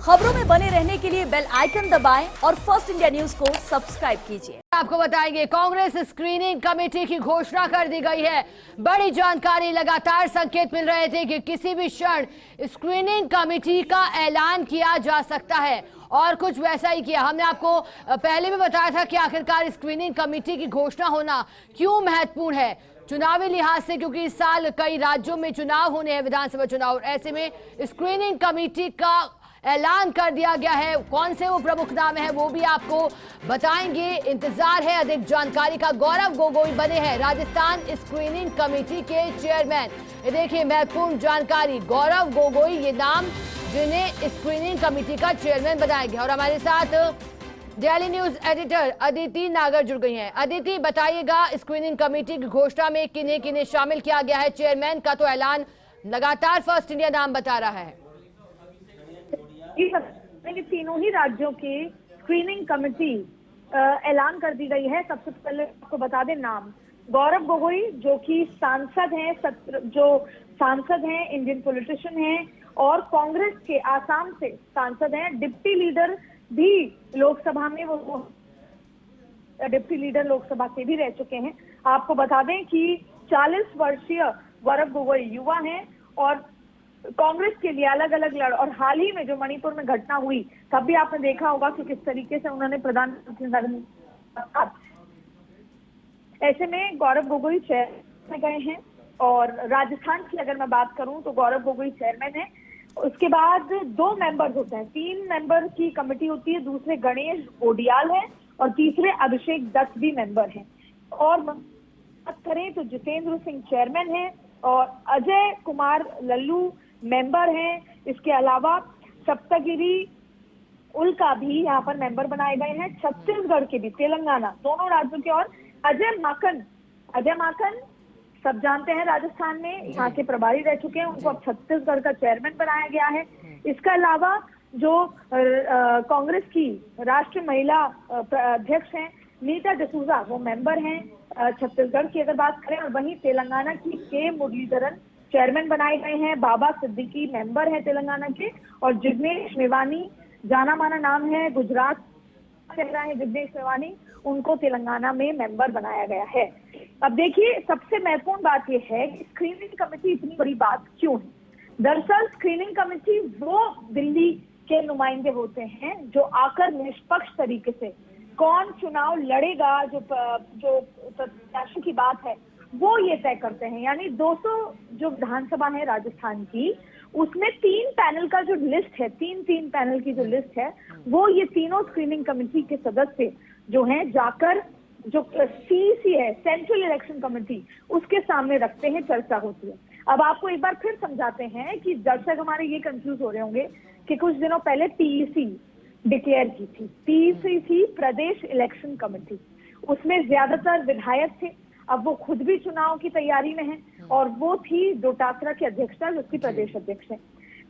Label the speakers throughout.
Speaker 1: खबरों में बने रहने के लिए बेल आइकन दबाएं और फर्स्ट इंडिया न्यूज को सब्सक्राइब कीजिए।
Speaker 2: आपको बताएंगे, कांग्रेस स्क्रीनिंग कमेटी की घोषणा कर दी गई है। बड़ी जानकारी, लगातार संकेत मिल रहे थे कि किसी भी क्षण स्क्रीनिंग कमेटी का ऐलान किया जा सकता है और कुछ वैसा ही किया। हमने आपको पहले भी बताया था कि आखिरकार स्क्रीनिंग कमेटी की घोषणा होना क्यों महत्वपूर्ण है चुनावी लिहाज से, क्योंकि इस साल कई राज्यों में चुनाव होने हैं, विधानसभा चुनाव। ऐसे में स्क्रीनिंग कमेटी का ऐलान कर दिया गया है। कौन से वो प्रमुख नाम है वो भी आपको बताएंगे। इंतजार है अधिक जानकारी का। गौरव गोगोई बने हैं राजस्थान स्क्रीनिंग कमेटी के चेयरमैन। ये देखिए महत्वपूर्ण जानकारी, गौरव गोगोई ये नाम जिन्हें स्क्रीनिंग कमेटी का चेयरमैन बनाया गया। और हमारे साथ डेली न्यूज एडिटर अदिति नागर जुड़ गई हैं। अदिति, बताइएगा स्क्रीनिंग कमेटी की घोषणा में किन्हें किन्हें शामिल किया गया है। चेयरमैन का तो ऐलान लगातार फर्स्ट इंडिया नाम बता रहा है।
Speaker 3: तीनों ही राज्यों की स्क्रीनिंग कमेटी ऐलान कर दी गई है। सबसे पहले आपको बता दें नाम, गौरव गोगोई जो कि सांसद हैं, इंडियन पॉलिटिशियन हैं और कांग्रेस के आसाम से सांसद हैं। डिप्टी लीडर भी लोकसभा में वो डिप्टी लीडर लोकसभा से भी रह चुके हैं। आपको बता दें कि 40 वर्षीय गौरव गोगोई युवा हैं और कांग्रेस के लिए अलग अलग लड़, और हाल ही में जो मणिपुर में घटना हुई तब भी आपने देखा होगा कि किस तरीके से उन्होंने प्रधानमंत्री नरेंद्र। ऐसे में गौरव गोगोई चेयरमैन में गए हैं। और राजस्थान की अगर मैं बात करूं तो गौरव गोगोई चेयरमैन है। उसके बाद 2 मेंबर्स होते हैं, 3 मेंबर की कमेटी होती है। दूसरे गणेश गोडियाल है और तीसरे अभिषेक दत्त भी मेंबर हैं। और बात करें तो जितेंद्र सिंह चेयरमैन है और अजय कुमार लल्लू मेंबर हैं। इसके अलावा सप्तगिरी उल्का भी यहाँ पर मेंबर बनाए गए हैं। छत्तीसगढ़ के भी, तेलंगाना, दोनों राज्यों के। और अजय माकन सब जानते हैं राजस्थान में यहाँ के प्रभारी रह चुके हैं, उनको अब छत्तीसगढ़ का चेयरमैन बनाया गया है। इसके अलावा जो कांग्रेस की राष्ट्रीय महिला अध्यक्ष हैं नीता डिसूजा, वो मेंबर हैं छत्तीसगढ़ की अगर बात करें। और वहीं तेलंगाना की के मुरलीधरन चेयरमैन बनाए गए हैं। बाबा सिद्दीकी मेंबर है तेलंगाना के। और जिग्नेश मेवानी, जाना माना नाम है, गुजरात चेहरा है जिग्नेश मेवानी, उनको तेलंगाना में मेंबर बनाया गया है। अब देखिए, सबसे महत्वपूर्ण बात यह है कि स्क्रीनिंग कमेटी इतनी बड़ी बात क्यों है। दरअसल स्क्रीनिंग कमेटी वो दिल्ली के नुमाइंदे होते हैं जो आकर निष्पक्ष तरीके से कौन चुनाव लड़ेगा, जो प्रत्याशी की बात है वो ये तय करते हैं। यानी 200 जो विधानसभा है राजस्थान की, उसमें 3 पैनल का जो लिस्ट है, 3 पैनल की जो लिस्ट है, वो ये तीनों स्क्रीनिंग कमेटी के सदस्य जो हैं जाकर जो सीईसी है, सेंट्रल इलेक्शन कमेटी, उसके सामने रखते हैं, चर्चा होती है। अब आपको एक बार फिर समझाते हैं कि दर्शक हमारे ये कंफ्यूज हो रहे होंगे कि कुछ दिनों पहले पीईसी डिक्लेयर की थी। पीईसी थी प्रदेश इलेक्शन कमेटी, उसमें ज्यादातर विधायक थे। अब वो खुद भी चुनाव की तैयारी में है और वो थी डोटासरा की अध्यक्षता, जिसकी प्रदेश अध्यक्ष है।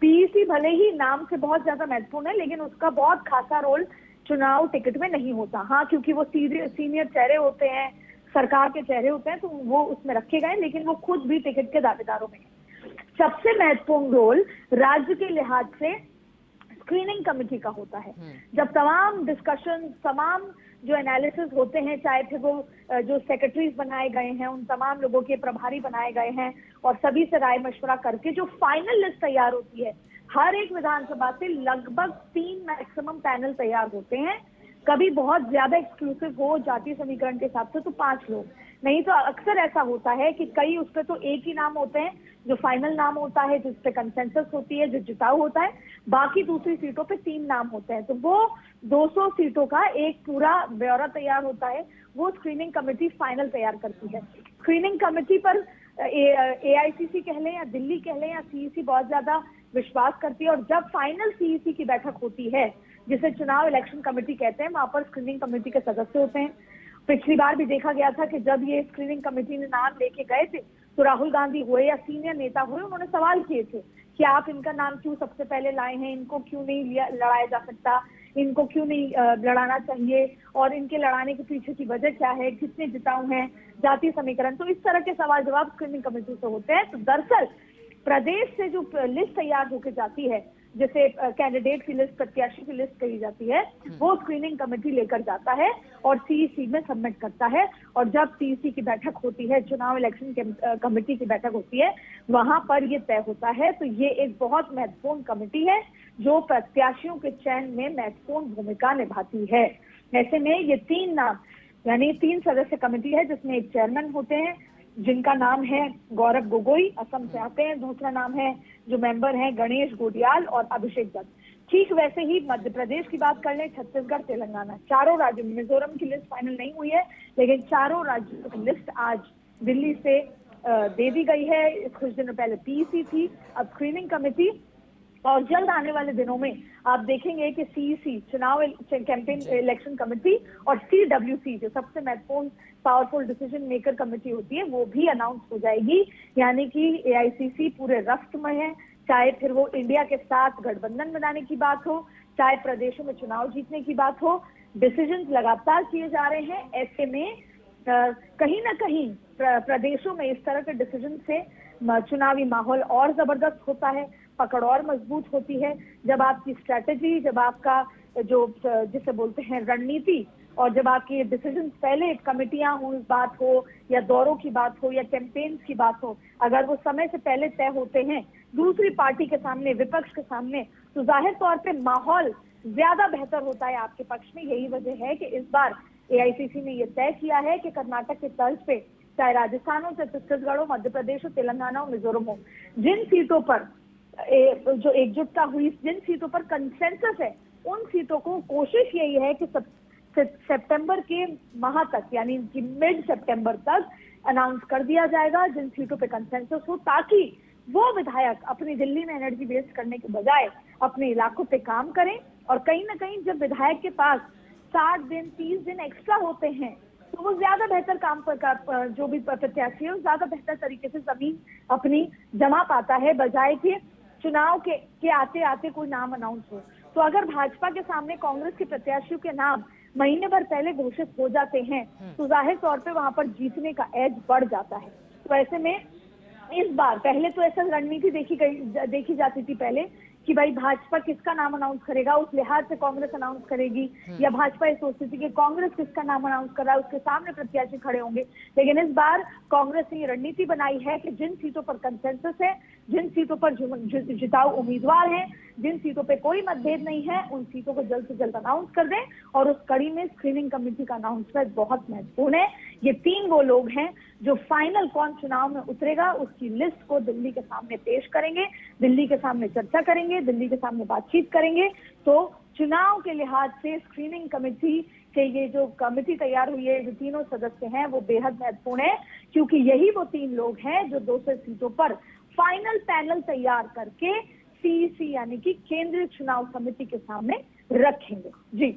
Speaker 3: पीईसी भले ही नाम से बहुत ज्यादा महत्वपूर्ण है, लेकिन उसका बहुत खासा रोल चुनाव टिकट में नहीं होता। हाँ, क्योंकि वो सीनियर चेहरे होते हैं, सरकार के चेहरे होते हैं, तो वो उसमें रखे गए, लेकिन वो खुद भी टिकट के दावेदारों में है। सबसे महत्वपूर्ण रोल राज्य के लिहाज से स्क्रीनिंग कमेटी का होता है। जब तमाम डिस्कशन, तमाम जो एनालिसिस होते हैं, चाहे फिर वो जो सेक्रेटरीज बनाए गए हैं, उन तमाम लोगों के प्रभारी बनाए गए हैं और सभी से राय मशवरा करके जो फाइनल लिस्ट तैयार होती है, हर एक विधानसभा से लगभग 3 मैक्सिमम पैनल तैयार होते हैं। कभी बहुत ज्यादा एक्सक्लूसिव हो जाति समीकरण के हिसाब से तो 5 लोग, नहीं तो अक्सर ऐसा होता है कि कई उस पर तो एक ही नाम होते हैं जो फाइनल नाम होता है, जिस पे कंसेंसस होती है, जो जिताऊ होता है। बाकी दूसरी सीटों पे 3 नाम होते हैं। तो वो 200 सीटों का एक पूरा ब्यौरा तैयार होता है, वो स्क्रीनिंग कमेटी फाइनल तैयार करती है। स्क्रीनिंग कमेटी पर एआईसीसी कह लें या दिल्ली कह लें या सीईसी बहुत ज्यादा विश्वास करती है। और जब फाइनल सीईसी की बैठक होती है, जिसे चुनाव इलेक्शन कमेटी कहते हैं, वहां पर स्क्रीनिंग कमेटी के सदस्य होते हैं। पिछली बार भी देखा गया था कि जब ये स्क्रीनिंग कमेटी ने नाम लेके गए थे तो राहुल गांधी हुए या सीनियर नेता हुए, उन्होंने सवाल किए थे कि आप इनका नाम क्यों सबसे पहले लाए हैं, इनको क्यों नहीं लड़ाया जा सकता, इनको क्यों नहीं लड़ाना चाहिए, और इनके लड़ाने के पीछे की वजह क्या है, कितने जिताऊ हैं, जातीय समीकरण। तो इस तरह के सवाल जवाब स्क्रीनिंग कमेटी से होते हैं। तो दरअसल प्रदेश से जो लिस्ट तैयार होकर जाती है जिसे कैंडिडेट की लिस्ट, प्रत्याशी की लिस्ट कही जाती है, वो स्क्रीनिंग कमेटी लेकर जाता है और सीईसी में सबमिट करता है। और जब सीईसी की बैठक होती है, चुनाव इलेक्शन कमेटी की बैठक होती है, वहां पर ये तय होता है। तो ये एक बहुत महत्वपूर्ण कमेटी है जो प्रत्याशियों के चयन में महत्वपूर्ण भूमिका निभाती है। ऐसे में ये 3 नाम, यानी 3 सदस्य कमेटी है जिसमें एक चेयरमैन होते हैं जिनका नाम है गौरव गोगोई, असम से आते हैं। दूसरा नाम है, जो मेंबर हैं, गणेश गोडियाल और अभिषेक दत्त। ठीक वैसे ही मध्य प्रदेश की बात कर लें, छत्तीसगढ़, तेलंगाना, चारों राज्यों, मिजोरम की लिस्ट फाइनल नहीं हुई है, लेकिन चारों राज्यों की लिस्ट आज दिल्ली से दे दी गई है। कुछ दिनों पहले पीईसी थी, अब स्क्रीनिंग कमेटी। और जल्द आने वाले दिनों में आप देखेंगे कि सीईसी, चुनाव कैंपेन इलेक्शन कमेटी, और सीडब्ल्यूसी, जो सबसे महत्वपूर्ण पावरफुल डिसीजन मेकर कमेटी होती है, वो भी अनाउंस हो जाएगी। यानी कि एआईसीसी पूरे राष्ट्र में है, चाहे फिर वो इंडिया के साथ गठबंधन बनाने की बात हो, चाहे प्रदेशों में चुनाव जीतने की बात हो, डिसीजन लगातार किए जा रहे हैं। ऐसे में कहीं ना कहीं प्रदेशों में इस तरह के डिसीजन से चुनावी माहौल और जबरदस्त होता है, पकड़ और मजबूत होती है। जब आपकी स्ट्रैटेजी, जब आपका जो जिसे बोलते हैं रणनीति, और जब आपकी डिसीजन पहले कमेटियां हो, बात हो या दौरों की बात हो या कैंपेन्स की बात हो, अगर वो समय से पहले तय होते हैं दूसरी पार्टी के सामने, विपक्ष के सामने, तो जाहिर तौर पे माहौल ज्यादा बेहतर होता है आपके पक्ष में। यही वजह है कि इस बार एआईसीसी ने यह तय किया है कि कर्नाटक के तर्ज पे, चाहे राजस्थान हो, चाहे छत्तीसगढ़ हो, मध्य प्रदेश हो, तेलंगाना हो, मिजोरम हो, जिन सीटों पर जो एकजुटता हुई, जिन सीटों पर कंसेंसस है, उन सीटों को कोशिश यही है कि सितंबर के माह तक, यानी कि मिड सितंबर तक अनाउंस कर दिया जाएगा जिन सीटों पे कंसेंसस हो, ताकि वो विधायक अपनी दिल्ली में एनर्जी वेस्ट करने के बजाय अपने इलाकों पे काम करें। और कहीं ना कहीं जब विधायक के पास 60 दिन, 30 दिन एक्स्ट्रा होते हैं, तो वो ज्यादा बेहतर काम पर, जो भी प्रत्याशी है, ज्यादा बेहतर तरीके से जमीन अपनी जमा पाता है, बजाय कि चुनाव के आते आते कोई नाम अनाउंस हो। तो अगर भाजपा के सामने कांग्रेस के प्रत्याशियों के नाम महीने भर पहले घोषित हो जाते हैं, तो जाहिर तौर पे वहां पर जीतने का एज बढ़ जाता है। तो ऐसे में इस बार, पहले तो ऐसा रणनीति देखी जाती थी पहले कि भाई भाजपा किसका नाम अनाउंस करेगा, उस लिहाज से कांग्रेस अनाउंस करेगी, या भाजपा ये सोचती थी कि कांग्रेस किसका नाम अनाउंस कर रहा है, उसके सामने प्रत्याशी खड़े होंगे। लेकिन इस बार कांग्रेस ने ये रणनीति बनाई है कि जिन सीटों पर कंसेंसस है, जिन सीटों पर जिताऊ उम्मीदवार हैं, जिन सीटों पे कोई मतभेद नहीं है, उन सीटों को जल्द से जल्द अनाउंस कर दें। और उस कड़ी में स्क्रीनिंग कमेटी का अनाउंसमेंट बहुत महत्वपूर्ण है। ये 3 वो लोग हैं जो फाइनल कौन चुनाव में उतरेगा उसकी लिस्ट को दिल्ली के सामने पेश करेंगे, दिल्ली के सामने चर्चा करेंगे, दिल्ली के सामने बातचीत करेंगे। तो चुनाव के लिहाज से स्क्रीनिंग कमेटी के ये जो कमेटी तैयार हुई है, जो 3 सदस्य हैं, वो बेहद महत्वपूर्ण है, क्योंकि यही वो 3 लोग हैं जो 200 सीटों पर फाइनल पैनल तैयार करके सीईसी, यानी कि केंद्रीय चुनाव समिति के सामने रखेंगे। जी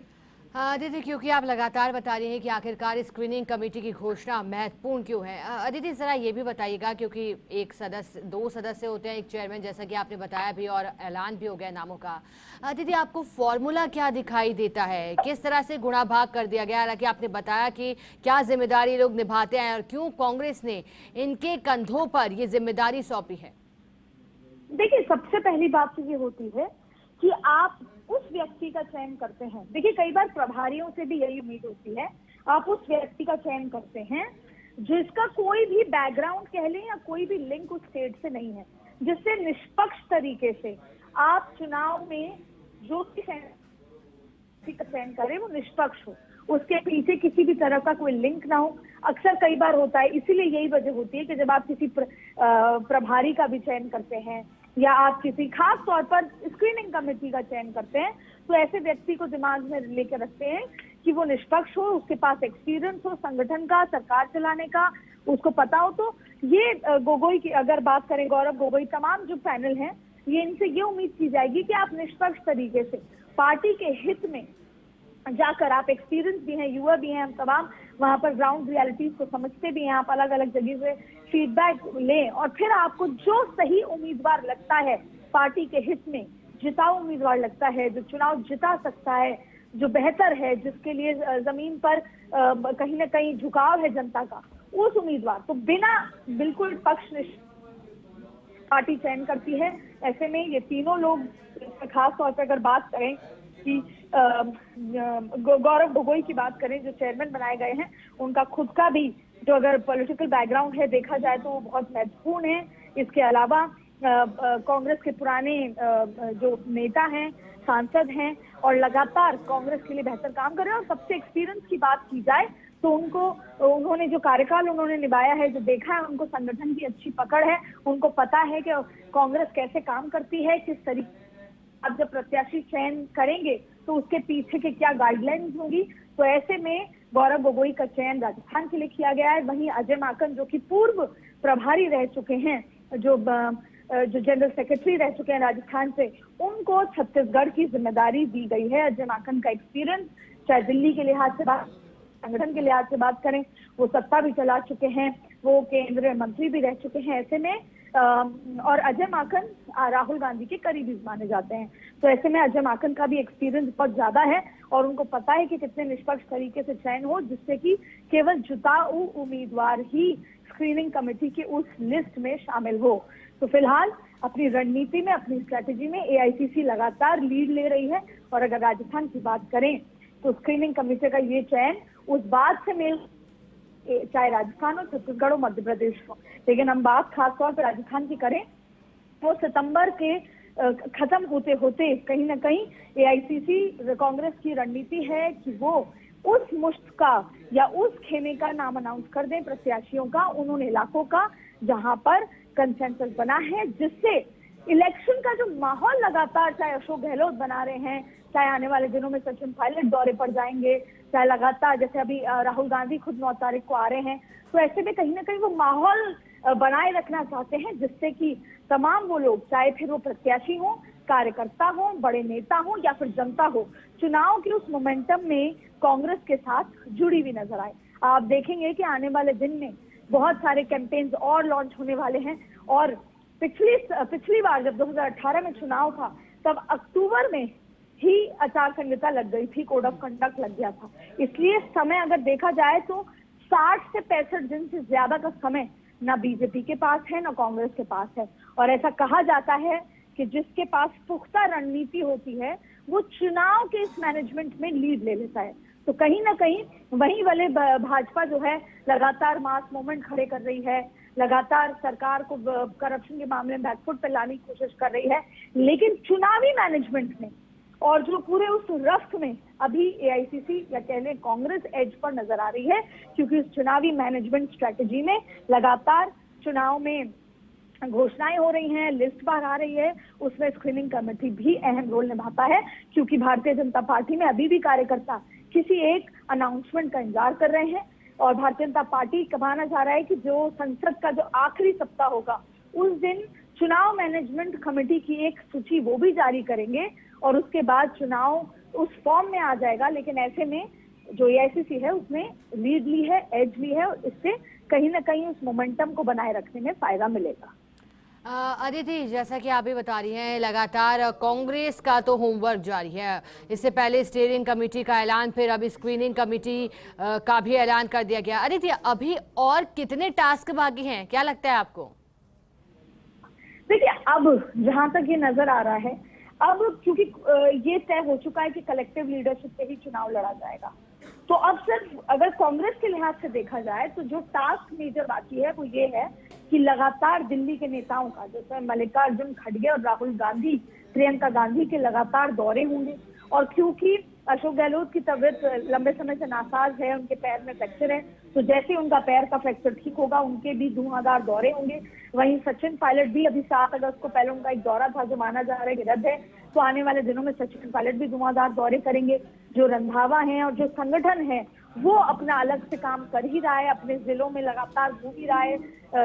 Speaker 2: अदिति, क्योंकि आप लगातार बता रही हैं कि आखिरकार स्क्रीनिंग कमेटी की घोषणा महत्वपूर्ण क्यों है, अदिति जरा ये भी बताइएगा, क्योंकि 2 सदस्य होते हैं, एक चेयरमैन, जैसा कि आपने बताया भी, और ऐलान भी हो गया नामों का। अदिति, आपको फॉर्मूला क्या दिखाई देता है, किस तरह से गुणा भाग कर दिया गया? हालांकि आपने बताया कि क्या जिम्मेदारी लोग निभाते हैं और क्यों कांग्रेस ने इनके कंधों पर ये जिम्मेदारी सौंपी है।
Speaker 3: देखिए, सबसे पहली बात तो ये होती है कि आप उस व्यक्ति का चयन करते हैं। देखिए, कई बार प्रभारियों से भी यही उम्मीद होती है, आप उस व्यक्ति का चयन करते हैं जिसका कोई भी बैकग्राउंड कह लें या कोई भी लिंक उस स्टेट से नहीं है, जिससे निष्पक्ष तरीके से आप चुनाव में जो भी का चयन करें वो निष्पक्ष हो, उसके पीछे किसी भी तरह का कोई लिंक ना हो। अक्सर कई बार होता है, इसीलिए यही वजह होती है कि जब आप किसी प्रभारी का भी चयन करते हैं या आप किसी खास तौर पर स्क्रीनिंग कमेटी का चयन करते हैं, तो ऐसे व्यक्ति को दिमाग में लेकर रखते हैं कि वो निष्पक्ष हो, उसके पास एक्सपीरियंस हो संगठन का, सरकार चलाने का, उसको पता हो। तो ये गोगोई की अगर बात करें, गौरव गोगोई, तमाम जो पैनल हैं, ये इनसे ये उम्मीद की जाएगी कि आप निष्पक्ष तरीके से पार्टी के हित में जाकर, आप एक्सपीरियंस भी हैं, युवा भी हैं, हम तमाम वहां पर ग्राउंड रियलिटीज को समझते भी हैं, आप अलग अलग जगह से फीडबैक लें और फिर आपको जो सही उम्मीदवार लगता है, पार्टी के हित में जिताऊ उम्मीदवार लगता है, जो चुनाव जिता सकता है, जो बेहतर है, जिसके लिए जमीन पर कहीं ना कहीं झुकाव है जनता का, उस उम्मीदवार तो बिना बिल्कुल पक्षनिष्ठ पार्टी चयन करती है। ऐसे में ये तीनों लोग, खास तौर पर अगर बात करें कि गौरव गोगोई की बात करें जो चेयरमैन बनाए गए हैं, उनका खुद का भी जो अगर पॉलिटिकल बैकग्राउंड है देखा जाए तो वो बहुत महत्वपूर्ण है। इसके अलावा कांग्रेस के पुराने जो नेता हैं, सांसद हैं और लगातार कांग्रेस के लिए बेहतर काम कर रहे हैं। और सबसे एक्सपीरियंस की बात की जाए तो उन्होंने जो कार्यकाल उन्होंने निभाया है, जो देखा है, उनको संगठन की अच्छी पकड़ है। उनको पता है कि कांग्रेस कैसे काम करती है, किस तरीके आप जब प्रत्याशी चयन करेंगे तो उसके पीछे के क्या गाइडलाइंस होंगी। तो ऐसे में गौरव गोगोई का चयन राजस्थान के लिए किया गया है। वहीं अजय माकन जो कि पूर्व प्रभारी रह चुके हैं, जो जनरल सेक्रेटरी रह चुके हैं राजस्थान से, उनको छत्तीसगढ़ की जिम्मेदारी दी गई है। अजय माकन का एक्सपीरियंस, चाहे दिल्ली के लिहाज से बात, संगठन के लिहाज से बात करें, वो सत्ता भी चला चुके हैं, वो केंद्रीय मंत्री भी रह चुके हैं। ऐसे में और अजय माकन राहुल गांधी के करीबी माने जाते हैं। तो ऐसे में अजय माकन का भी एक्सपीरियंस बहुत ज्यादा है और उनको पता है कि कितने निष्पक्ष तरीके से चयन हो, जिससे कि केवल जुटाऊ उम्मीदवार ही स्क्रीनिंग कमेटी की उस लिस्ट में शामिल हो। तो फिलहाल अपनी रणनीति में, अपनी स्ट्रेटेजी में एआईसीसी लगातार लीड ले रही है। और अगर राजस्थान की बात करें तो स्क्रीनिंग कमेटी का ये चयन उस बात से मेल, चाहे राजस्थान हो, छत्तीसगढ़ हो, मध्य प्रदेश हो, लेकिन हम बात खास तौर पर राजस्थान की करें तो सितंबर के खत्म होते होते कहीं ना कहीं एआईसीसी कांग्रेस की रणनीति है कि वो उस मुश्त का या उस खेमे का नाम अनाउंस कर दें प्रत्याशियों का, उन इलाकों का जहां पर कंसेंसस बना है, जिससे इलेक्शन का जो माहौल लगातार, चाहे अशोक गहलोत बना रहे हैं, चाहे आने वाले दिनों में सचिन पायलट दौरे पर जाएंगे, चाहे लगातार जैसे अभी राहुल गांधी खुद 9 तारीख को आ रहे हैं, तो ऐसे में कहीं ना कहीं वो माहौल बनाए रखना चाहते हैं, जिससे कि तमाम वो लोग, चाहे फिर वो प्रत्याशी हो, कार्यकर्ता हो, बड़े नेता हो या फिर जनता हो, चुनाव के उस मोमेंटम में कांग्रेस के साथ जुड़ी हुई नजर आए। आप देखेंगे कि आने वाले दिन में बहुत सारे कैंपेन्स और लॉन्च होने वाले हैं। और पिछली बार जब 2018 में चुनाव था, तब अक्टूबर में ही आचार संहिता लग गई थी, कोड ऑफ कंडक्ट लग गया था। इसलिए समय अगर देखा जाए तो 60 से 65 दिन से ज्यादा का समय ना बीजेपी के पास है, ना कांग्रेस के पास है। और ऐसा कहा जाता है कि जिसके पास पुख्ता रणनीति होती है वो चुनाव के इस मैनेजमेंट में लीड ले लेता है। तो कहीं ना कहीं वही वाले भाजपा जो है लगातार मास मूवमेंट खड़े कर रही है, लगातार सरकार को करप्शन के मामले में बैकफुट पे लाने की कोशिश कर रही है, लेकिन चुनावी मैनेजमेंट में और जो पूरे उस रफ्त में अभी एआईसीसी या कह लें कांग्रेस एज पर नजर आ रही है, क्योंकि उस चुनावी मैनेजमेंट स्ट्रेटेजी में लगातार चुनाव में घोषणाएं हो रही हैं, लिस्ट बाहर आ रही है, उसमें स्क्रीनिंग कमेटी भी अहम रोल निभाता है। क्योंकि भारतीय जनता पार्टी में अभी भी कार्यकर्ता किसी एक अनाउंसमेंट का इंतजार कर रहे हैं और भारतीय जनता पार्टी कमाना चाह रहा है कि जो संसद का जो आखिरी सप्ताह होगा उस दिन चुनाव मैनेजमेंट कमेटी की एक सूची वो भी जारी करेंगे और उसके बाद चुनाव उस फॉर्म में आ जाएगा। लेकिन ऐसे में जो एआईसीसी है उसने लीड ली है, एज ली है, और इससे कहीं ना कहीं उस मोमेंटम को बनाए रखने में फायदा मिलेगा।
Speaker 2: अदिति, जैसा कि आप भी बता रही हैं, लगातार कांग्रेस का तो होमवर्क जारी है। इससे पहले स्टीयरिंग कमेटी का ऐलान, फिर अभी स्क्रीनिंग कमेटी का भी ऐलान कर दिया गया। अदिति, अभी और कितने टास्क बाकी हैं, क्या लगता है आपको?
Speaker 3: देखिए, अब जहां तक ये नजर आ रहा है, अब क्योंकि ये तय हो चुका है कि कलेक्टिव लीडरशिप से ही चुनाव लड़ा जाएगा, तो अब सिर्फ अगर कांग्रेस के लिहाज से देखा जाए तो जो टास्क मेजर बाकी है वो ये है कि लगातार दिल्ली के नेताओं का, जैसे मल्लिकार्जुन खड़गे और राहुल गांधी, प्रियंका गांधी के लगातार दौरे होंगे। और क्योंकि अशोक गहलोत की तबीयत लंबे समय से नासाज है, उनके पैर में फ्रैक्चर है, तो जैसे उनका पैर का फ्रैक्चर ठीक होगा उनके भी धुआंधार दौरे होंगे। वहीं सचिन पायलट भी अभी 7 अगस्त को पहले उनका एक दौरा था जो माना जा रहा है कि रद्द है, तो आने वाले दिनों में सचिन पायलट भी धुआंधार दौरे करेंगे। जो रंधावा हैं और जो संगठन है वो अपना अलग से काम कर ही रहा है, अपने जिलों में लगातार घूम ही रहा है,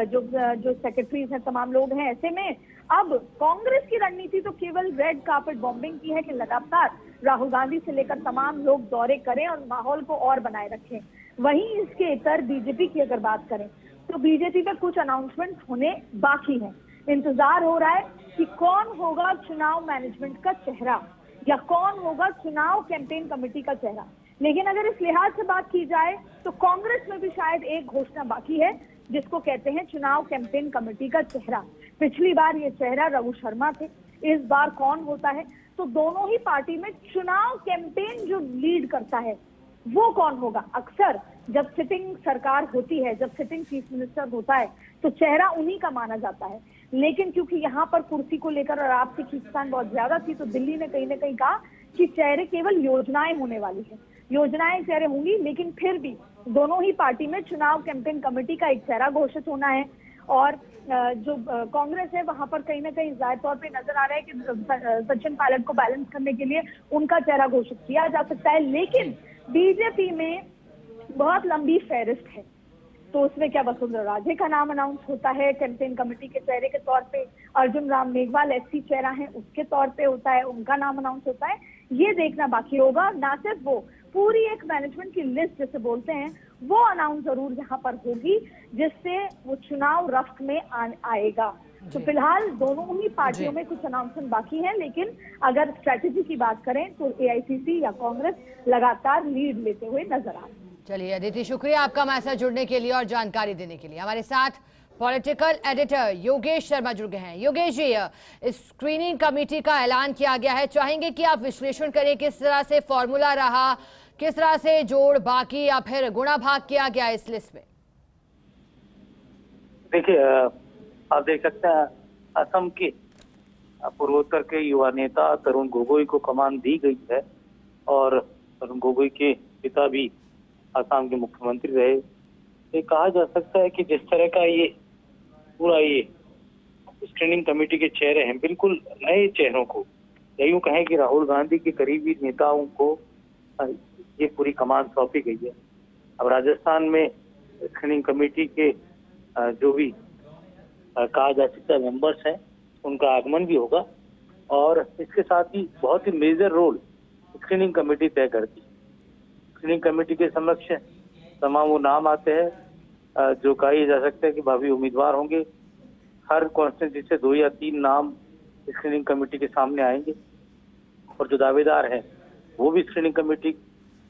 Speaker 3: जो सेक्रेटरीज हैं तमाम लोग हैं। ऐसे में अब कांग्रेस की रणनीति तो केवल रेड कार्पेट बॉम्बिंग की है कि लगातार राहुल गांधी से लेकर तमाम लोग दौरे करें और माहौल को और बनाए रखें। वहीं इसके इतर बीजेपी की अगर बात करें तो बीजेपी पर कुछ अनाउंसमेंट होने बाकी है। इंतजार हो रहा है कि कौन होगा चुनाव मैनेजमेंट का चेहरा या कौन होगा चुनाव कैंपेन कमेटी का चेहरा। लेकिन अगर इस लिहाज से बात की जाए तो कांग्रेस में भी शायद एक घोषणा बाकी है जिसको कहते हैं चुनाव कैंपेन कमेटी का चेहरा। पिछली बार ये चेहरा रघु शर्मा थे, इस बार कौन होता है? तो दोनों ही पार्टी में चुनाव कैंपेन जो लीड करता है वो कौन होगा? अक्सर जब सिटिंग सरकार होती है, जब सिटिंग चीफ मिनिस्टर होता है, तो चेहरा उन्हीं का माना जाता है। लेकिन क्योंकि यहाँ पर कुर्सी को लेकर और आपसी खींचतान बहुत ज्यादा थी, तो दिल्ली ने कहीं ना कहीं कहा कि चेहरे केवल योजनाएं होने वाली है, योजनाएं चेहरे होंगी, लेकिन फिर भी दोनों ही पार्टी में चुनाव कैंपेन कमेटी का एक चेहरा घोषित होना है। और जो कांग्रेस है वहां पर कहीं ना कहीं जाहिर तौर पे नजर आ रहा है कि सचिन पायलट को बैलेंस करने के लिए उनका चेहरा घोषित किया जा सकता है। लेकिन बीजेपी में बहुत लंबी फहरिस्त है, तो उसमें क्या वसुंधरा राजे का नाम अनाउंस होता है कैंपेन कमेटी के चेहरे के तौर पे, अर्जुन राम मेघवाल एससी चेहरा है उसके तौर पे होता है, उनका नाम अनाउंस होता है, ये देखना बाकी होगा। ना सिर्फ वो, पूरी एक मैनेजमेंट की लिस्ट जिसे बोलते हैं वो अनाउंस जरूर यहाँ पर होगी, जिससे वो चुनाव रफ्त में आएगा। तो फिलहाल दोनों ही पार्टियों में कुछ अनाउंसमेंट बाकी है, लेकिन अगर स्ट्रेटेजी की बात करें तो एआईसीसी या कांग्रेस लगातार लीड लेते हुए नजर आ रही है।
Speaker 2: चलिए अदिति, शुक्रिया आपका हमारे साथ जुड़ने के लिए और जानकारी देने के लिए। हमारे साथ पॉलिटिकल एडिटर योगेश शर्मा जुड़ गए हैं। योगेश जी, स्क्रीनिंग कमेटी का ऐलान किया गया है, चाहेंगे कि आप विश्लेषण करें किस तरह से फॉर्मूला रहा, किस तरह से जोड़ बाकी या फिर गुणा भाग किया गया इस लिस्ट में?
Speaker 4: देखिए, आप देख सकते हैं असम के पूर्वोत्तर के युवा नेता तरुण गोगोई को कमान दी गई है और तरुण गोगोई के पिता भी असम के मुख्यमंत्री रहे। ये कहा जा सकता है कि जिस तरह का ये पूरा ये स्क्रीनिंग कमेटी के चेहरे हैं, बिल्कुल नए चेहरों को, या यूं कहें कि राहुल गांधी के करीबी नेताओं को ये पूरी कमान सौंपी गई है। अब राजस्थान में स्क्रीनिंग कमेटी के जो भी कहा जा सकता है मेंबर्स हैं, उनका आगमन भी होगा और इसके साथ ही बहुत ही मेजर रोल स्क्रीनिंग कमेटी तय करती है। स्क्रीनिंग कमेटी के समक्ष तमाम वो नाम आते हैं जो कहा जा सकता है कि भावी उम्मीदवार होंगे। हर कॉन्स्टिट्यूंसी से 2 या 3 नाम स्क्रीनिंग कमेटी के सामने आएंगे और जो दावेदार हैं वो भी स्क्रीनिंग कमेटी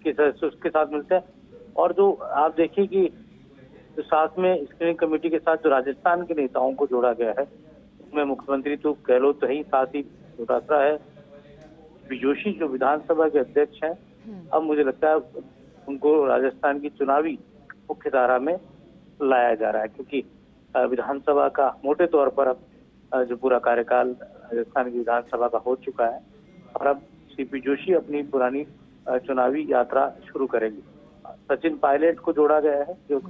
Speaker 4: के सदस्य उसके साथ मिलते हैं। और जो आप देखिए कि जो साथ में स्क्रीनिंग कमेटी के साथ जो राजस्थान के नेताओं को जोड़ा गया है, उसमें मुख्यमंत्री तो गहलोत है ही, साथ ही डोटासरा है, जोशी जो विधानसभा के अध्यक्ष हैं, अब मुझे लगता है उनको राजस्थान की चुनावी मुख्य धारा में लाया जा रहा है, क्योंकि विधानसभा का मोटे तौर पर अब जो पूरा कार्यकाल राजस्थान की विधानसभा का हो चुका है और अब सीपी जोशी अपनी पुरानी चुनावी यात्रा शुरू करेंगे। सचिन पायलट को जोड़ा गया है जो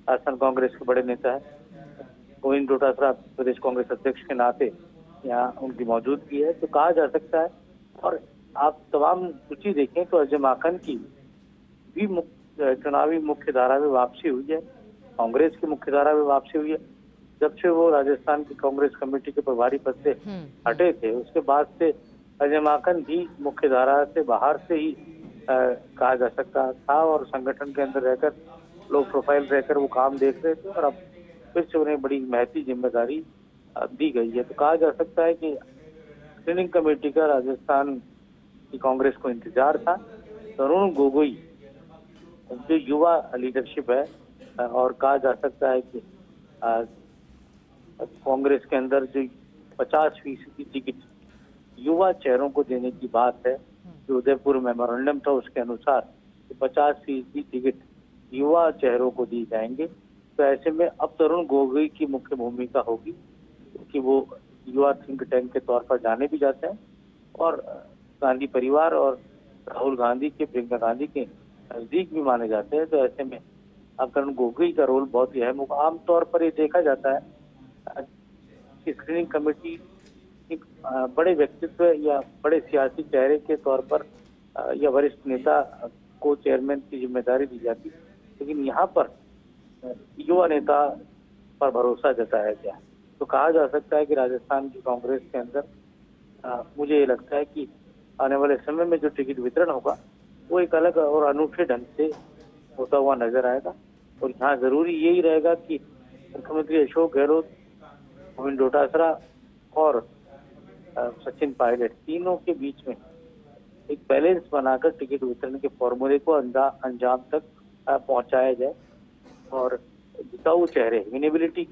Speaker 4: असम कांग्रेस के बड़े नेता है। गोविंद डोटासरा प्रदेश कांग्रेस अध्यक्ष के नाते यहाँ उनकी मौजूदगी है, तो कहा जा सकता है। और आप तमाम सूची देखें तो अजय माकन की भी चुनावी मुख्य धारा में वापसी हुई है, कांग्रेस की मुख्य धारा में वापसी हुई है। जब से वो राजस्थान की कांग्रेस कमेटी के प्रभारी पद से हटे थे, उसके बाद से अजय माकन भी मुख्य धारा से बाहर से ही कहा जा सकता था और संगठन के अंदर रहकर लो प्रोफाइल रहकर वो काम देख रहे थे और अब फिर से उन्हें बड़ी महती जिम्मेदारी दी गई है। तो कहा जा सकता है कि स्क्रीनिंग कमेटी का राजस्थान की कांग्रेस को इंतजार था। तरुण गोगोई जो युवा लीडरशिप है और कहा जा सकता है कि कांग्रेस के अंदर जो 50% टिकट युवा चेहरों को देने की बात है, जो उदयपुर मेमोरेंडम था उसके अनुसार 50% टिकट युवा चेहरों को दी जाएंगे। तो ऐसे में अब तरुण गोगोई की मुख्य भूमिका होगी, क्योंकि वो युवा थिंक टैंक के तौर पर जाने भी जाते हैं और गांधी परिवार और राहुल गांधी के, प्रियंका गांधी के नजदीक भी माने जाते हैं। तो ऐसे में अब तरुण गोगोई का रोल बहुत ही अहम होगा। आमतौर पर ये देखा जाता है कि स्क्रीनिंग कमेटी एक बड़े व्यक्तित्व या बड़े सियासी चेहरे के तौर पर या वरिष्ठ नेता को चेयरमैन की जिम्मेदारी दी जाती, लेकिन यहाँ पर युवा नेता पर भरोसा जताया गया। तो कहा जा सकता है कि राजस्थान की कांग्रेस के अंदर मुझे ये लगता है कि आने वाले समय में जो टिकट वितरण होगा वो एक अलग और अनूठे ढंग से होता हुआ नजर आएगा। और यहाँ जरूरी यही रहेगा कि मुख्यमंत्री अशोक गहलोत, गोविंद डोटासरा और सचिन पायलट तीनों के बीच में एक बैलेंस बनाकर टिकट वितरण के फॉर्मूले को अंजाम तक पहुंचाया जाए और जिताऊ चेहरे, विनेबिलिटी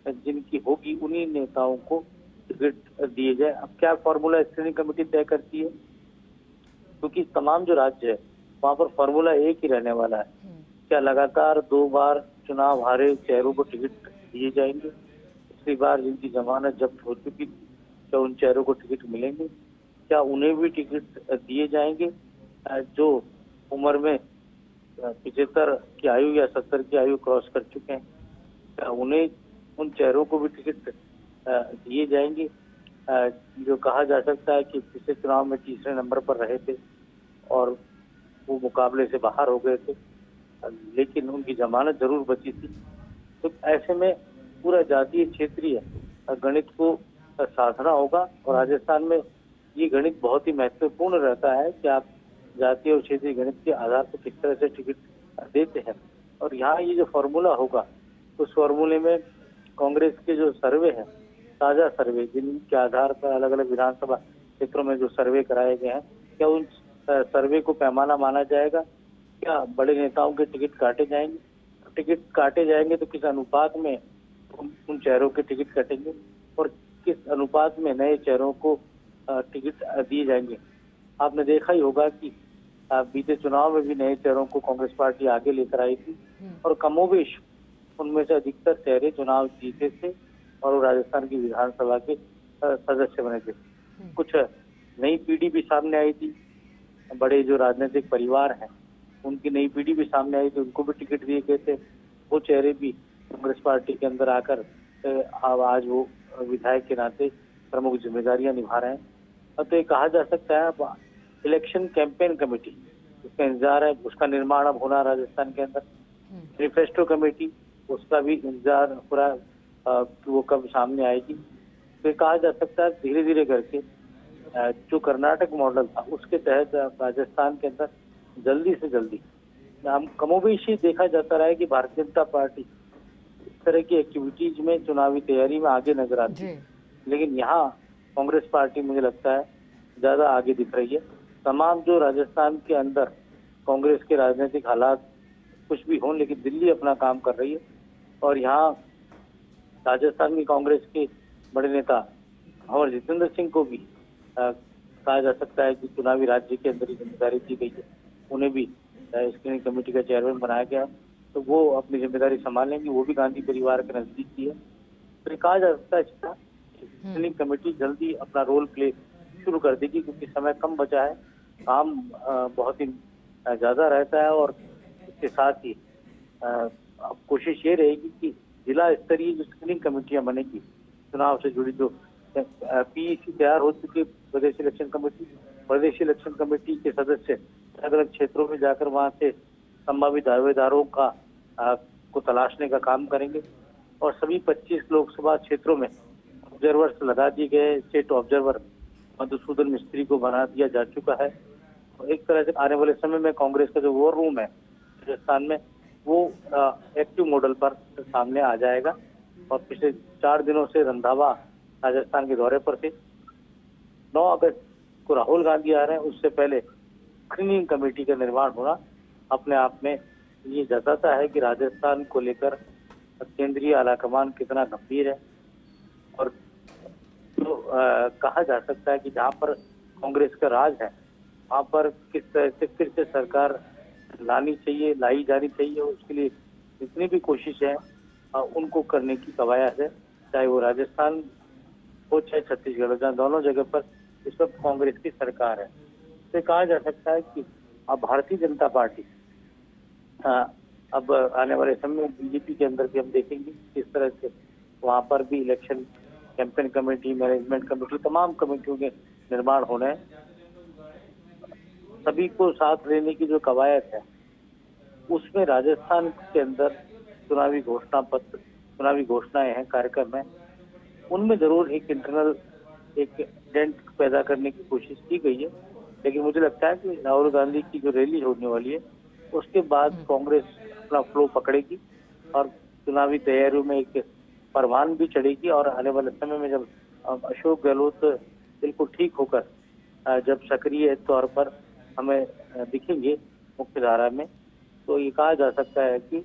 Speaker 4: जिनकी होगी उन्हीं नेताओं को टिकट दिए जाए। अब क्या फॉर्मूला स्क्रीनिंग कमेटी तय करती है, क्योंकि तमाम जो राज्य है वहाँ पर फॉर्मूला एक ही रहने वाला है। क्या लगातार 2 बार चुनाव हारे चेहरों को टिकट दिए जाएंगे? पिछली बार जिनकी जमानत जब्त हो चुकी थी, क्या उन चेहरों को टिकट मिलेंगे? क्या उन्हें भी टिकट दिए जाएंगे जो उम्र में 75 की आयु या 70 की आयु क्रॉस कर चुके हैं? क्या उन्हें, उन चेहरों को भी टिकट दिए जाएंगे? जो कहा जा सकता है कि पिछले चुनाव में तीसरे नंबर पर रहे थे और वो मुकाबले से बाहर हो गए थे, लेकिन उनकी जमानत जरूर बची थी। तो ऐसे में पूरा जातीय क्षेत्रीय गणित को साधना होगा और राजस्थान में ये गणित बहुत ही महत्वपूर्ण रहता है कि आप जातीय और क्षेत्रीय गणित के आधार पर किस तरह से टिकट देते हैं। और यहाँ ये जो फॉर्मूला होगा उस फॉर्मूले में कांग्रेस के जो सर्वे हैं, ताजा सर्वे जिनके आधार पर अलग अलग विधानसभा क्षेत्रों में जो सर्वे कराए गए हैं, क्या उन सर्वे को पैमाना माना जाएगा? क्या बड़े नेताओं के टिकट काटे जाएंगे? टिकट काटे जाएंगे तो किस अनुपात में उन चेहरों के टिकट कटेंगे और किस अनुपात में नए चेहरों को टिकट दिए जाएंगे? आपने देखा ही होगा कि बीते चुनाव में भी नए चेहरों को कांग्रेस पार्टी आगे लेकर आई थी और कमोबेश उनमें से अधिकतर चेहरे चुनाव जीते थे और वो राजस्थान की विधानसभा के सदस्य बने थे। कुछ नई पीढ़ी भी सामने आई थी, बड़े जो राजनीतिक परिवार हैं उनकी नई पीढ़ी भी सामने आई थी, उनको भी टिकट दिए गए थे। वो चेहरे भी कांग्रेस पार्टी के अंदर आकर आज वो विधायक के नाते प्रमुख जिम्मेदारियां निभा रहे हैं। तो ये कहा जा सकता है इलेक्शन कैंपेन कमेटी उसका इंतजार है, उसका निर्माण अब होना राजस्थान के अंदर। मैनिफेस्टो कमेटी उसका भी इंतजार हो रहा है कि वो कब सामने आएगी। तो ये कहा जा सकता है धीरे धीरे करके जो कर्नाटक मॉडल था उसके तहत राजस्थान के अंदर जल्दी से जल्दी हम कमोबेशी देखा जाता रहा है कि भारतीय जनता पार्टी इस तरह की एक्टिविटीज में चुनावी तैयारी में आगे नजर आती है, लेकिन यहाँ कांग्रेस पार्टी मुझे लगता है ज्यादा आगे दिख रही है। तमाम जो राजस्थान के अंदर कांग्रेस के राजनीतिक हालात कुछ भी हों, लेकिन दिल्ली अपना काम कर रही है और यहाँ राजस्थान की कांग्रेस के बड़े नेता और जितेंद्र सिंह को भी कहा जा सकता है कि चुनावी राज्य के अंदर ही जिम्मेदारी दी गई है, उन्हें भी स्क्रीनिंग कमेटी का चेयरमैन बनाया गया, तो वो अपनी जिम्मेदारी संभालेंगे। वो भी गांधी परिवार के नजदीक की है। तो कहा जा सकता है स्क्रीनिंग कमेटी जल्दी अपना रोल प्ले शुरू कर देगी, क्योंकि समय कम बचा है, काम बहुत ही ज्यादा रहता है और इसके साथ ही अब कोशिश ये रहेगी कि जिला स्तरीय जो स्क्रीनिंग कमेटियां बनेगी चुनाव से जुड़ी, जो पीईसी तैयार हो चुकी प्रदेश इलेक्शन कमेटी के सदस्य अलग अलग क्षेत्रों में जाकर वहां से संभावित दावेदारों का को तलाशने का काम करेंगे और सभी 25 लोकसभा क्षेत्रों में ऑब्जर्वर्स लगा दिए गए। स्टेट ऑब्जर्वर मधुसूदन मिस्त्री को बना दिया जा चुका है। तो एक तरह से आने वाले समय में कांग्रेस का जो वॉर रूम है राजस्थान में वो एक्टिव मॉडल पर सामने आ जाएगा। और पिछले 4 दिनों से रंधावा राजस्थान के दौरे पर थे। 9 अगस्त को राहुल गांधी आ रहे हैं, उससे पहले स्क्रीनिंग कमेटी का निर्माण होना अपने आप में ये जताता है कि राजस्थान को लेकर केंद्रीय आलाकमान कितना गंभीर है। और तो कहा जा सकता है कि जहाँ पर कांग्रेस का राज है वहाँ पर किस तरह से फिर से सरकार लाई जानी चाहिए, उसके लिए जितनी भी कोशिश है उनको करने की कवायद है, चाहे वो राजस्थान हो चाहे छत्तीसगढ़ हो, जहाँ दोनों जगह पर इस वक्त कांग्रेस की सरकार है। तो कहा जा सकता है कि अब भारतीय जनता पार्टी अब आने वाले समय में बीजेपी के अंदर भी हम देखेंगे किस तरह से वहाँ पर भी election campaign committee, management committee, तमाम कमेटियों के निर्माण होने हैं। सभी को साथ लेने की जो कवायद है उसमें राजस्थान के अंदर चुनावी घोषणाएं हैं, कार्यक्रम है, उनमें जरूर एक इंटरनल एक डेंट पैदा करने की कोशिश की गई है। लेकिन मुझे लगता है कि राहुल गांधी की जो रैली होने वाली है उसके बाद कांग्रेस अपना फ्लो पकड़ेगी और चुनावी तैयारियों में एक परवान भी चढ़ेगी। और आने वाले समय में जब अशोक गहलोत बिल्कुल ठीक होकर जब सक्रिय तौर पर हमें दिखेंगे मुख्य धारा में, तो ये कहा जा सकता है कि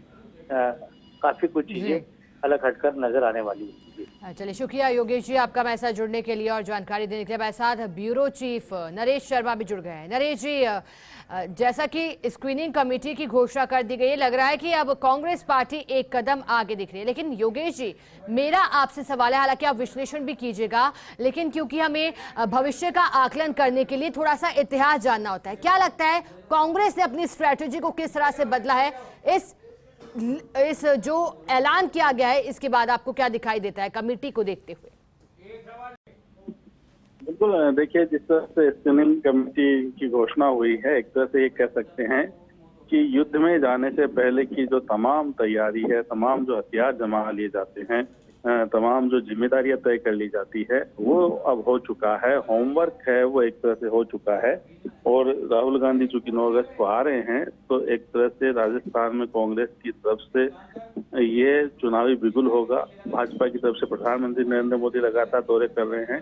Speaker 4: काफी कुछ चीजें अलग हटकर नजर आने वाली है। जी।
Speaker 2: चलिए, शुक्रिया योगेश जी आपका हमारे साथ जुड़ने के लिए और जानकारी देने के लिए। हमारे साथ ब्यूरो चीफ नरेश शर्मा भी जुड़ गए हैं। नरेश जी, जैसा कि स्क्रीनिंग कमेटी की घोषणा कर दी गई है, लग रहा है कि अब कांग्रेस पार्टी एक कदम आगे दिख रही है। लेकिन योगेश जी, मेरा आपसे सवाल है, हालांकि आप विश्लेषण भी कीजिएगा, लेकिन क्योंकि हमें भविष्य का आकलन करने के लिए थोड़ा सा इतिहास जानना होता है, क्या लगता है कांग्रेस ने अपनी स्ट्रैटेजी को किस तरह से बदला है इस जो ऐलान किया गया है इसके बाद? आपको क्या दिखाई देता है कमेटी को देखते हुए?
Speaker 5: बिल्कुल, देखिए, जिस तरह से स्क्रीनिंग कमेटी की घोषणा हुई है, एक तरह से ये कह सकते हैं कि युद्ध में जाने से पहले की जो तमाम तैयारी है, तमाम जो हथियार जमा लिए जाते हैं, तमाम जो जिम्मेदारियां तय कर ली जाती है, वो अब हो चुका है। होमवर्क है वो एक तरह से हो चुका है। और राहुल गांधी चूंकि 9 अगस्त को आ रहे हैं, तो एक तरह से राजस्थान में कांग्रेस की तरफ से ये चुनावी बिगुल होगा। भाजपा की तरफ से प्रधानमंत्री नरेंद्र मोदी लगातार दौरे कर रहे हैं,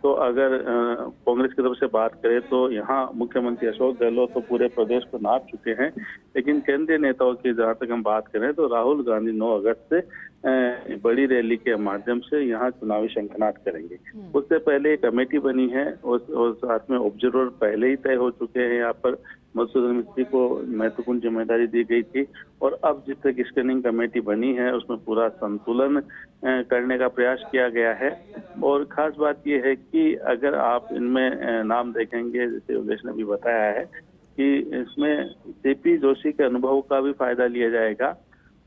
Speaker 5: तो अगर कांग्रेस की तरफ से बात करें तो यहाँ मुख्यमंत्री अशोक गहलोत तो पूरे प्रदेश को नाप चुके हैं, लेकिन केंद्रीय नेताओं की जहाँ तक हम बात करें तो राहुल गांधी 9 अगस्त से बड़ी रैली के माध्यम से यहाँ चुनावी शंखनाद करेंगे। उससे पहले कमेटी बनी है और साथ में ऑब्जर्वर पहले ही तय हो चुके हैं। यहाँ पर मधुसूदन मिस्त्री को महत्वपूर्ण जिम्मेदारी दी गई थी, और अब जिस तक स्क्रीनिंग कमेटी बनी है उसमें पूरा संतुलन करने का प्रयास किया गया है। और खास बात यह है कि अगर आप इनमें नाम देखेंगे, जैसे योगेश ने भी बताया है, कि इसमें सीपी जोशी के अनुभव का भी फायदा लिया जाएगा।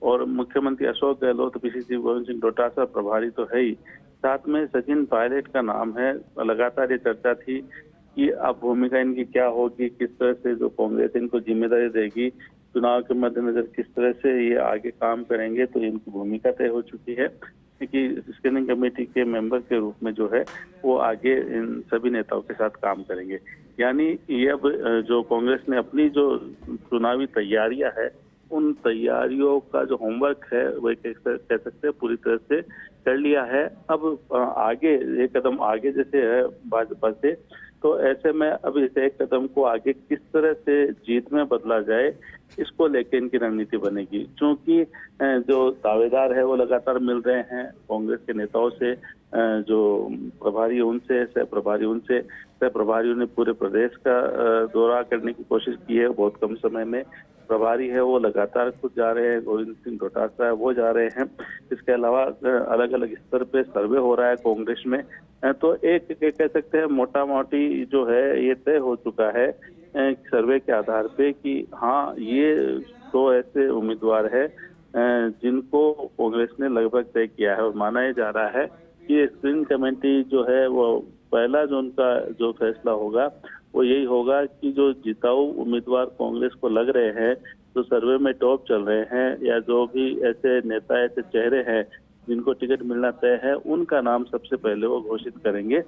Speaker 5: और मुख्यमंत्री अशोक गहलोत, पीसीसी गोविंद सिंह डोटासरा प्रभारी तो है ही, साथ में सचिन पायलट का नाम है। लगातार ये चर्चा थी कि अब भूमिका इनकी क्या होगी, किस तरह से जो कांग्रेस इनको जिम्मेदारी देगी, चुनाव के मद्देनजर किस तरह से ये आगे काम करेंगे, तो इनकी भूमिका तय हो चुकी है कि स्क्रीनिंग कमेटी के मेंबर के रूप में जो है वो आगे इन सभी नेताओं के साथ काम करेंगे। यानी ये अब जो कांग्रेस ने अपनी जो चुनावी तैयारियां है, उन तैयारियों का जो होमवर्क है वो कह सकते हैं पूरी तरह से कर लिया है। अब आगे एक कदम आगे जैसे है भाजपा से, तो ऐसे में अब इस एक कदम को आगे किस तरह से जीत में बदला जाए, इसको लेकर इनकी रणनीति बनेगी। क्योंकि जो दावेदार है वो लगातार मिल रहे हैं कांग्रेस के नेताओं से, जो प्रभारी उनसे, सह प्रभारी उनसे, सह प्रभारियों ने पूरे प्रदेश का दौरा करने की कोशिश की है बहुत कम समय में। प्रभारी है वो लगातार खुद जा रहे हैं, गोविंद सिंह डोटासरा वो जा रहे हैं। इसके अलावा अलग अलग स्तर पे सर्वे हो रहा है कांग्रेस में। तो एक कह सकते हैं मोटा मोटी जो है ये तय हो चुका है सर्वे के आधार पे कि हाँ, ये तो ऐसे उम्मीदवार है जिनको कांग्रेस ने लगभग तय किया है। और माना ये जा रहा है कि स्क्रीनिंग कमेटी जो है वो पहला जो उनका जो फैसला होगा वो यही होगा कि जो जिताऊ उम्मीदवार कांग्रेस को लग रहे हैं, जो सर्वे में टॉप चल रहे हैं, या जो भी ऐसे नेता, ऐसे चेहरे हैं जिनको टिकट मिलना तय है, उनका नाम सबसे पहले वो घोषित करेंगे।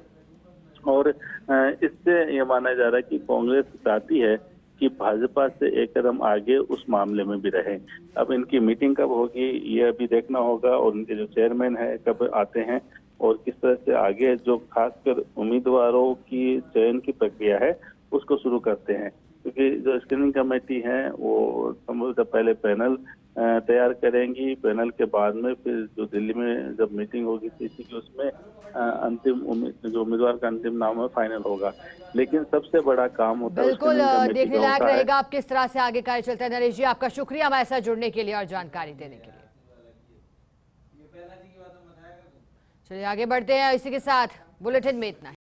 Speaker 5: और इससे ये माना जा रहा है कि कांग्रेस चाहती है कि भाजपा से एक कदम आगे उस मामले में भी रहे। अब इनकी मीटिंग कब होगी ये अभी देखना होगा, और उनके जो चेयरमैन है कब आते हैं और किस तरह से आगे जो खासकर उम्मीदवारों की चयन की प्रक्रिया है उसको शुरू करते हैं। क्योंकि जो स्क्रीनिंग कमेटी है वो संभवतः पहले पैनल तैयार करेंगी, पैनल के बाद में फिर जो दिल्ली में जब मीटिंग होगी सीसी की, उसमें अंतिम जो उम्मीदवार का अंतिम नाम है फाइनल होगा। लेकिन सबसे बड़ा काम होता है
Speaker 2: बिल्कुल देखने लायक रहेगा आप किस तरह से आगे कार्य चलता है। नरेश जी, आपका शुक्रिया हमारे साथ जुड़ने के लिए और जानकारी देने के लिए। चलिए आगे बढ़ते हैं, इसी के साथ बुलेटिन में इतना।